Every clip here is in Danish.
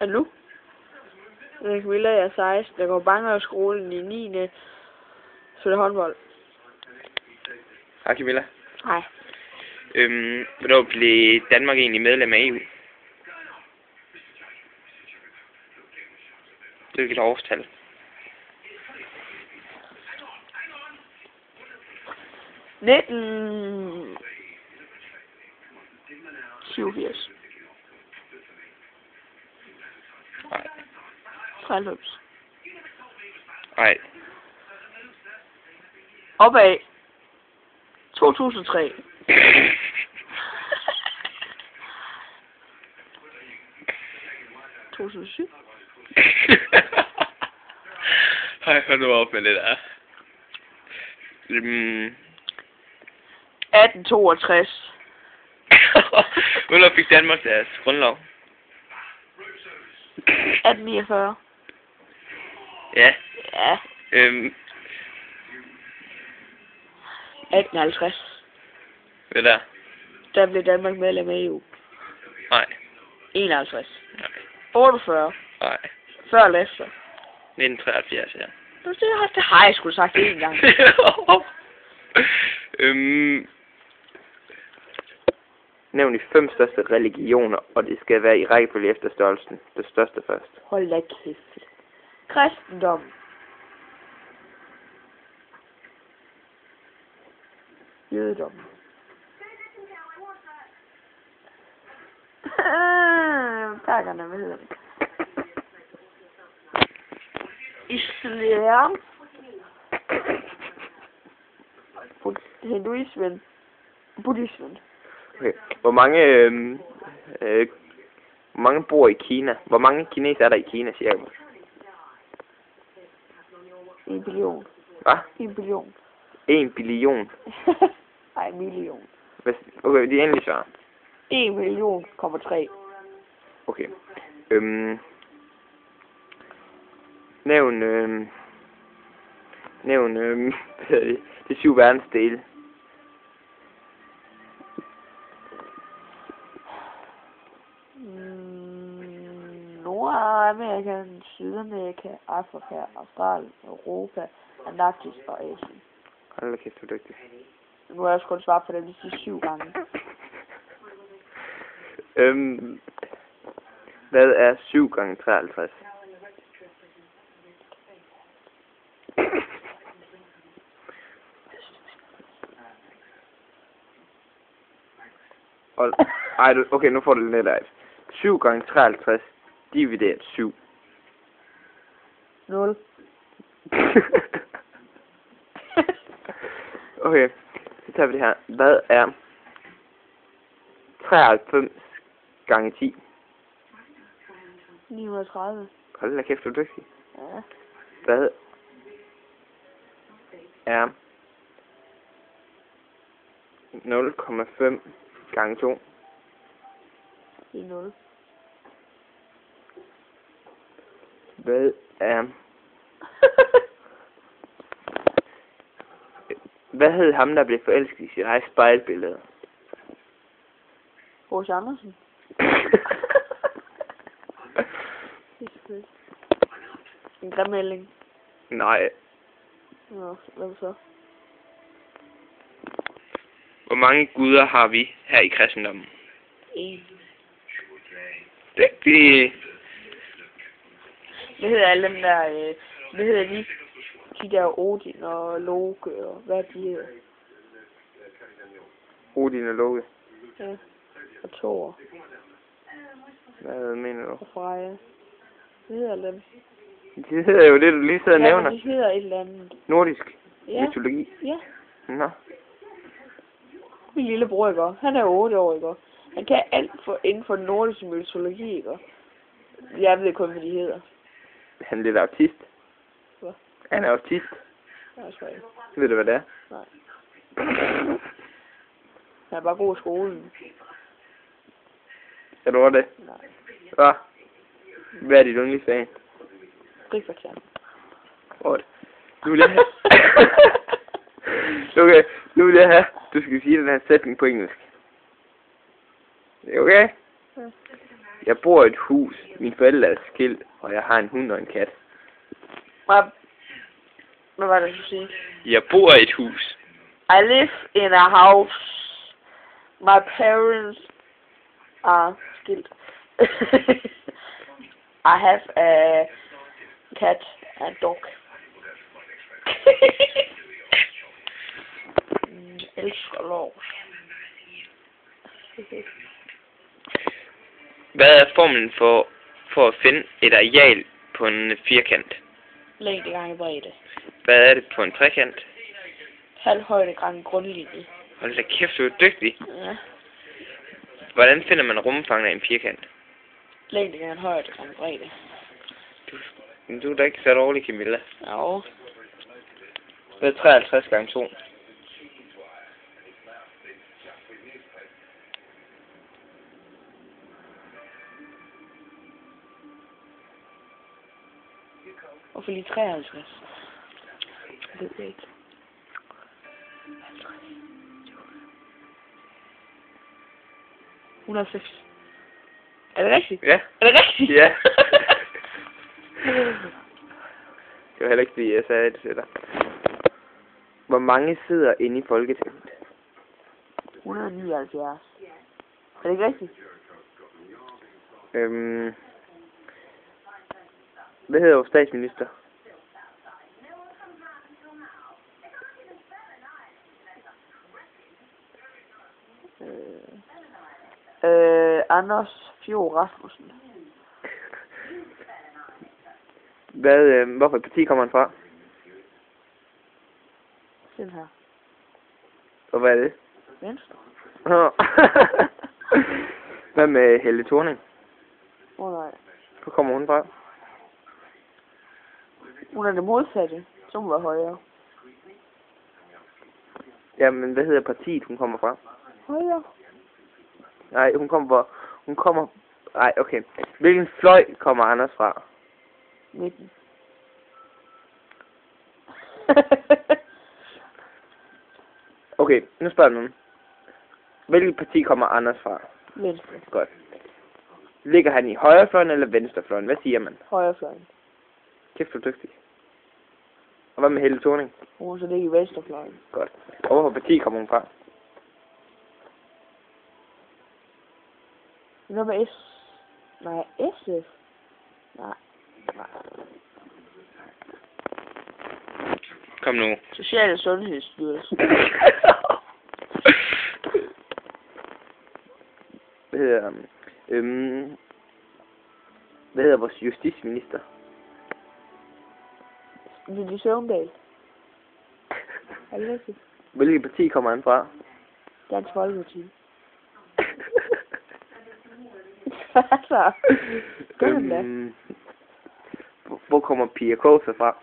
Er nu? Jeg Camilla, jeg er 16. Jeg går Bangøjskolen i 9. Spiller håndbold. Hej Camilla. Hej. Hvornår blev Danmark egentlig medlem af EU? Det er ikke et årstal. Nitten 87. Nej. 93. Nej. Opad. 2003. ...2007. Hej, hold nu op med det der. 1862. Hvornår fik Danmark deres grundlov? 1849. Ja. Ja. 1850. Hvad der? Der blev Danmark medlem af EU. Nej. 51. Nej. 48. Nej. Før eller efter? 1973, ja. Det har jeg sgu sagt én gang. Nævn de 5 største religioner, og det skal være i rækkefølge efter størrelsen. Det største først. Hold da kæft. Kristendom. Jødedom. Perkerne, hvad hedder det? Islam. Hinduismen. Buddhismen. Okay. Hvor mange bor i Kina? Hvor mange kinesere er der i Kina, cirka? 1 billion. Hvad? 1 billion. 1 billion? Nej, 1 million. Okay, de er endelig svar. 1 million, 3. Okay. Nævn hvad hedder det? De 7 verdensdele. Nordamerika, Sydamerika, Afrika, Australien, Europa, Antarktis og Asien. Hold da kæft, du er dygtig. Nu har jeg også kun svaret på dem de sidste 7 gange. Hvad er 7 gange 53? Okay, nu får du lidt af. 7 gange 53 divideret 7. 0. Okay, så tager vi det her. Hvad er 93 gange 10? 930. Hold da kæft, du er dygtig. Ja. Hvad er 0,5 gange 2? Det er 0. Hvad er... Hvad hed ham, der blev forelsket i sit eget spejlbillede? H.C. Andersen. En grimmelding. Nej. Nå, hvad så? Hvor mange guder har vi her i kristendommen? 1. Dygtig. Hvad hedder alle dem der, hvad hedder de der Odin og Loke og hvad de hedder? Odin og Loke. Ja. Og Thor. Hvad mener du? Og Freja. Hvad hedder dem? De hedder jo det, du lige sidder og nævner. De hedder et eller andet. Nordisk. Ja. Mytologi. Ja. Nå. Min lillebror, ikke? Han er 8 år, ikke? Han kan alt inden for nordisk mytologi, ikke? Jeg ved kun, hvad de hedder. Han er lidt autist. Hvad? Han er autist. Jeg tror ikke. Ved du, hvad det er? Nej. Han er bare god i skolen. Er du over det? Nej. Hvad? Hvad er dit yndlingsfag? Frikvarter. Godt. Nu vil jeg have... Okay, nu vil jeg have... Du skal sige den her sætning på engelsk. Det er okay? Ja. Jeg bor i et hus. Mine forældre er skilt, og jeg har en hund og en kat. Hvad var det, du sige? Jeg bor i et hus. I live in a house. My parents are skilt. I have a cat and dog. Elsker lov. Hvad er formlen for at finde et areal på en firkant? Længde gange bredde. Hvad er det på en trekant? Halv højde gange grundlinje. Hold da kæft, du er dygtig. Ja. Hvordan finder man rumfanget af en firkant? Længde gange højde gange bredde. Du er da ikke så dårlig, Camilla. Jo. Hvad er 53 gange 2? Hvorfor lige 53? Det ved jeg ikke. 106. Er det rigtigt? Ja. Er det rigtigt? Ja. Det var heller ikke, fordi jeg sagde det til dig. Hvor mange sidder inde i Folketinget? 179. Er det ikke rigtigt? Hvad hedder vores statsminister? Anders Fjord Rasmussen. Hvorfor parti kommer han fra? Den her. Og hvad er det? Venstre. Hvad med Helle Thorning? Nej. Hvor kommer hun fra? Hun er det modsatte. Så må være højere. Jamen, hvad hedder partiet, hun kommer fra? Højere. Nej, hun kommer... Nej, okay. Hvilken fløj kommer Anders fra? 19. Okay, nu spørger jeg nogen. Hvilket parti kommer Anders fra? Venstre. Godt. Ligger han i højrefløjen eller venstrefløjen? Hvad siger man? Højrefløjen. Kæft, du er dygtig. Og hvad med Helle Thorning? Hun så ligger i venstrefløjen. Godt. Og hvorfor parti kommer hun fra? Hvad med S? Nej, SF. Nej. Kom nu. Social- og Sundhedsstyrelsen. Hvad hedder vores justitsminister? Villy Søvndal. Er det rigtigt? Hvilket parti kommer han fra? Dansk Folkeparti. Hvad så? Gør han da? Hvor kommer Pia Kåse fra?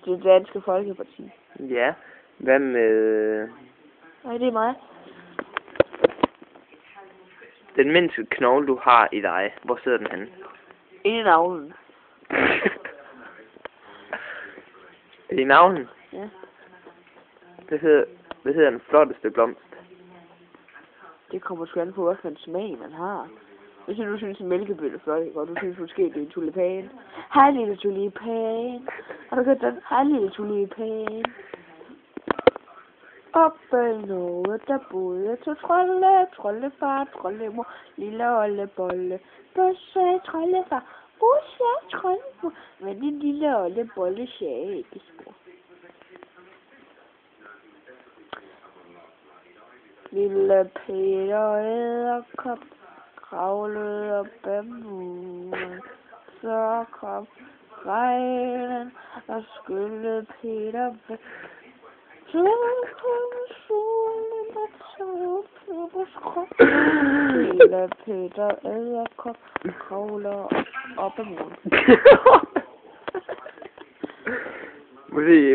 Det Danske Folkeparti. Ja. Hvad med... Nej, det er mig. Den mindste knogle, du har i dig, hvor sidder den henne? Inde i navlen. Er det i navlen? Ja. Hvad hedder den flotteste blomst? Det kommer sgu an på, hvad for en smag man har. Hvis du synes, en mælkebøtte er flot, og du synes måske, det er en tulipan. Hej, lille tulipan. Har du hørt den? Hej, lille tulipan. Oppe i noget, der boede to trolde, troldefar, troldemor, lille oldebolle. Bøsse, troldefar, busse, troldemor, men din lille oldebolle sagde ikke spor. Lille Peter Edderkop kravlede op ad muren, så kom regnen og skyllede Peter væk. Så kom solen og tog på skrøb. Lille Peter Edderkop kravler op ad muren.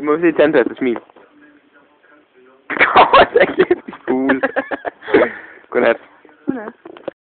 Må vi se tandpasta smil?